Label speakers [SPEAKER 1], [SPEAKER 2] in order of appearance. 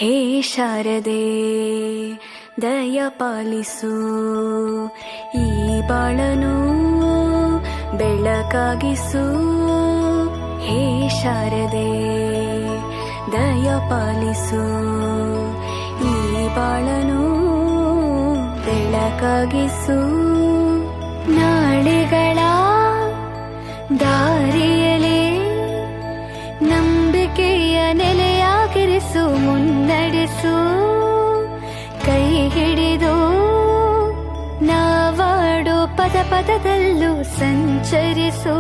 [SPEAKER 1] ಹೇ ಶಾರದೆ ದಯ ಪಾಲಿಸು, ಈ ಬಾಳನು ಬೆಳಕಾಗಿಸು. ಹೇ ಶಾರದೆ ದಯ ಪಾಲಿಸು, ಈ ಬಾಳನು ಬೆಳಕಾಗಿಸು. ನಾಳೆಗಳ ದಾರಿಯಲೇ ನಂಬಿಕೆಯ ನೆಲೆಯಾಗಿರಿಸು, ಮುನ್ನಡೆಸು. ಕೈ ಹಿಡಿದು ನಾವಾಡೋ ಪದ ಪದದಲ್ಲೂ ಸಂಚರಿಸು.